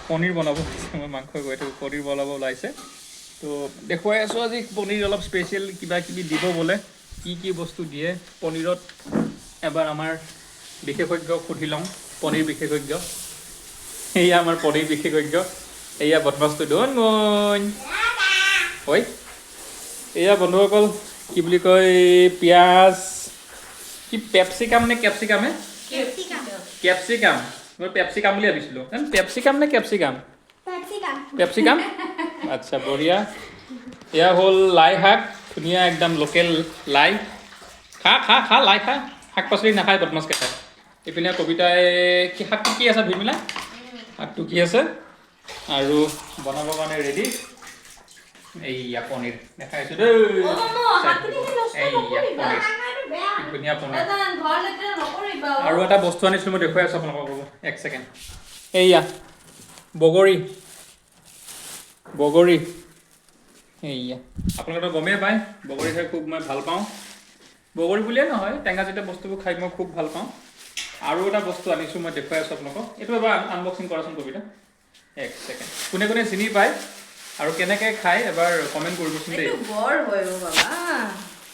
পনীৰ বনাব মই মাংস গৈ থাকোঁ পনীৰ বনাব ওলাইছে তো দেখুৱাই আছোঁ আজি পনীৰ অলপ স্পেচিয়েল কিবা কিবি দিব বোলে কি বস্তু দিয়ে পনীৰত এবাৰ আমাৰ বিশেষজ্ঞক সুধি লওঁ পনীৰ বিশেষজ্ঞ এয়া আমাৰ পনীৰ বিশেষজ্ঞ এয়া বদমাছটো ডন মন ঐ এয়া বন্ধুসকল কি বুলি কয় পিঁয়াজ কি পেপচিকাম নে কেপচিকামে কেপচিকাম মই পেপচিকাম বুলি ভাবিছিলোঁ পেপচিকাম নে কেপচিকাম পেপচিকাম আচ্ছা বঢ়িয়া এয়া হ'ল লাই শাক ধুনীয়া একদম লোকেল লাই খা লাই খা শাক পাচলি নাখায় বদমাছকে খায় এইপিনে কবিতাই কি শাকটো কি আছে ভিমিলা শাকটো কি আছে আৰু বনাবৰ কাৰণে ৰেডি এইয়া পনীৰ দেখাইছোঁ দেই ধুনীয়া পনীৰ আৰু এটা বস্তু আনিছিলোঁ মই দেখুৱাই আছোঁ আপোনালোকক ৰ'ব এক ছেকেণ্ড এইয়া বগৰী এইয়া আপোনালোকে গমেই পায় বগৰী খাই খুব মই ভাল পাওঁ বগৰী বুলিয়ে নহয় টেঙা জাতীয় বস্তুবোৰ খাই মই খুব ভাল পাওঁ আৰু এটা বস্তু আনিছোঁ মই দেখুৱাই আছোঁ আপোনালোকক এইটো এবাৰ আনবক্সিং কৰাচোন কবিতা এক ছেকেণ্ড কোনে কোনে চিনি পায় আৰু কেনেকৈ খায় এবাৰ কমেণ্ট কৰিবচোন দেই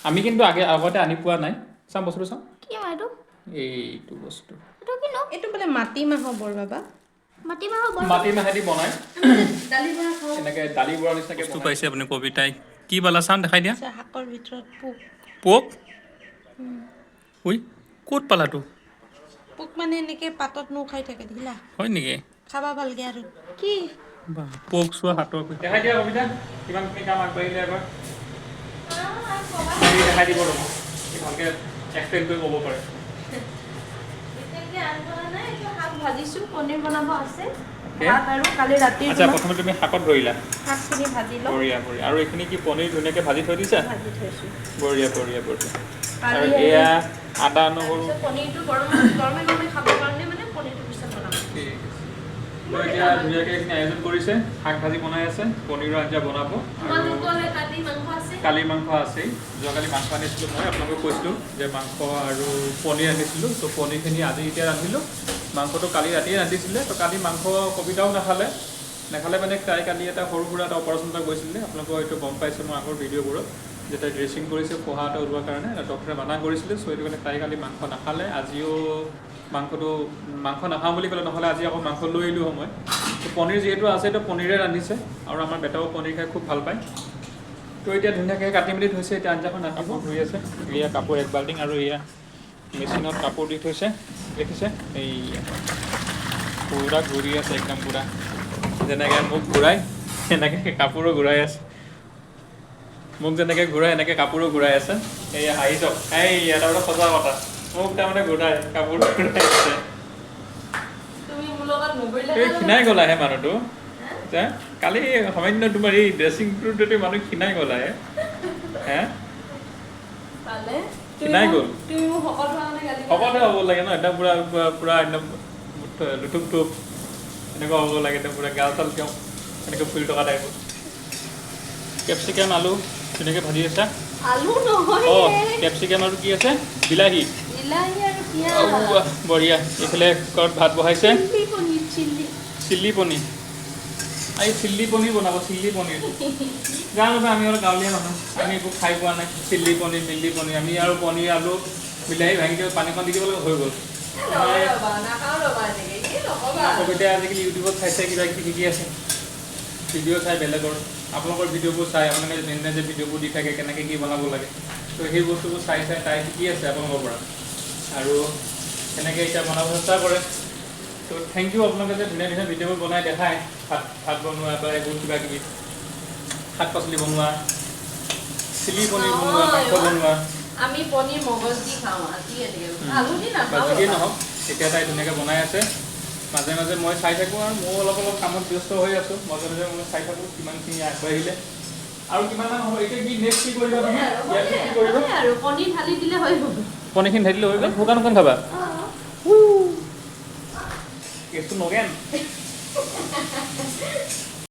আমি কিন্তু আগতে আনি পোৱা নাই চাম বস্তুটো চাম এইটো বস্তু এইটো বোলে মাটিমাহৰ বৰ বাবা মাটিমাহেদি বনাই এনেকৈ দালি বৰা নিচিনাকৈ বস্তু পাইছে আপুনি কবিতাই কি পালা চাম দেখাই দিয়া শাকৰ ভিতৰত পোক ঐ ক'ত পালাতো পোক মানে এনেকে পাতত খাই থাকে দেখিলা হয় নেকি খাবা ভালকে আৰু কি পোক চোৱা হাতৰ দেখাই দিয়া কবিতা কিমানখিনি কাম আগবাঢ়িলে এবাৰ দেখাই দিব ৰ'ব ভালকৈ এক্সপ্লেইন কৰি ক'ব পাৰে ভাজিছো পনীৰ বনাব আছে কালি ৰাতি আচ্ছা প্ৰথমে তুমি শাকত ধৰিলা শাকখিনি ভাজি লওঁ বঢ়িয়া আৰু এইখিনি কি পনীৰ ধুনীয়াকৈ ভাজি থৈ দিছা ভাজি থৈছোঁ বঢ়িয়া আৰু এয়া আদা নহৰু পনীৰটো গৰমে খাবৰ কাৰণে মানে পনীৰটো পিছত বনাম এতিয়া ধুনীয়াকৈ এইখিনি আয়োজন কৰিছে শাক ভাজি বনাই আছে পনীৰৰ আঞ্জা বনাব কালিৰ মাংস আছেই যোৱাকালি মাংস আনিছিলোঁ মই আপোনালোকক কৈছিলোঁ যে মাংস আৰু পনীৰ আনিছিলোঁ তো পনীৰখিনি আজি এতিয়া ৰান্ধিলোঁ মাংসটো কালি ৰাতিয়ে ৰান্ধিছিলে তো কালি মাংস কবিতাও নাখালে মানে তাই কালি এটা সৰু সুৰা এটা অপাৰেশ্যন এটা গৈছিলে আপোনালোকৰ হয়তো গম পাইছে মই আগৰ ভিডিঅ'বোৰত যে তাই ড্ৰেছিং কৰিছে ফোহা এটা ওলোৱাৰ কাৰণে ডক্টৰে মানা কৰিছিলে চ' সেইটো কাৰণে তাই কালি মাংস নাখালে আজিও মাংস নাখাওঁ বুলি ক'লে নহ'লে আজি আকৌ মাংস লৈ আহিলোঁ সময় তো পনীৰ যিহেতু আছে তো পনীৰে ৰান্ধিছে আৰু আমাৰ বেটাও পনীৰ খাই খুব ভাল পায় তো এতিয়া ধুনীয়াকৈ কাটি মেলি থৈছে এতিয়া আঞ্জাখন ৰান্ধিব ধুই আছে এয়া কাপোৰ এক বাল্টিং আৰু এয়া মেচিনত কাপোৰ দি থৈছে দেখিছে এই পুৰা ঘূৰি আছে একদম পুৰা যেনেকৈ মোক ঘূৰাই সেনেকৈ কাপোৰো ঘূৰাই আছে মোক যেনেকৈ ঘূৰাই এনেকৈ কাপোৰো ঘূৰাই আছে এয়া হাঁহি যাওক এই এটা এটা সঁচা কথা মোক তাৰমানে ঘূৰাই কাপোৰ ঘূৰাই আছে এই ক্ষীণাই গ'লাহে মানুহটো কালি সামান্য তোমাৰ এই ড্ৰেছিংটোতে মানুহ ক্ষীণাই গ'লাহে হে ক্ষীণাই গ'ল শকতহে হ'ব লাগে ন একদম পুৰা একদম লুটুক টুপ এনেকুৱা হ'ব লাগে একদম পুৰা গাল চাল তেওঁ এনেকৈ ফুলি থকা টাইপৰ কেপচিকাম আলু ধুনীয়াকৈ ভাজি আছে অঁ কেপচিকাম আৰু কি আছে বিলাহী বঢ়িয়া এইফালে কুকাৰত ভাত বহাইছে চিল্লি পনীৰ এই চিল্লি পনীৰ বনাব চিল্লি পনীৰ জানো আমি অলপ গাঁৱলীয়া মানুহ আমি একো খাই পোৱা নাই চিল্লি পনীৰ আমি আৰু পনীৰ আলু বিলাহী ভাঙি দিব পানীখন দি দিব লাগে হৈ গ'ল কবিতাই আজিকালি ইউটিউবত চাইছে কিবা কিবি শিকি আছে ভিডিঅ' চাই বেলেগৰ আপোনালোকৰ ভিডিঅ'বোৰ চাই আপোনালোকে যেনে যে ভিডিঅ'বোৰ দি থাকে কেনেকৈ কি বনাব লাগে তো সেই বস্তুবোৰ চাই তাই শিকি আছে আপোনালোকৰ পৰা আৰু তেনেকৈ এতিয়া বনাব চেষ্টা কৰে তো থেংক ইউ আপোনালোকে যে ধুনীয়া ধুনীয়া ভিডিঅ'বোৰ বনাই দেখায় ভাত বনোৱা বা এইবোৰ কিবা কিবি শাক পাচলি বনোৱা চিলি পনীৰ বনোৱা মাংস বনোৱা আমি পনীৰ মগজ দি খাওঁ যিয়েই নহওক এতিয়া তাই ধুনীয়াকৈ বনাই আছে মাজে মাজে মই চাই থাকোঁ আৰু ময়ো অলপ কামত ব্যস্ত হৈ আছোঁ মাজে মাজে মই চাই থাকোঁ কিমানখিনি আগবাঢ়িলে আৰু কিমানমান হ'ব এতিয়া কি নেক্সট কি কৰিবা তুমি ইয়াত কি কৰিবা আৰু পনীৰ ঢালি দিলে হৈ গ'ল পনীৰখিনি ঢালি দিলে হৈ গ'ল শুকান খাবা কেছটো নগেন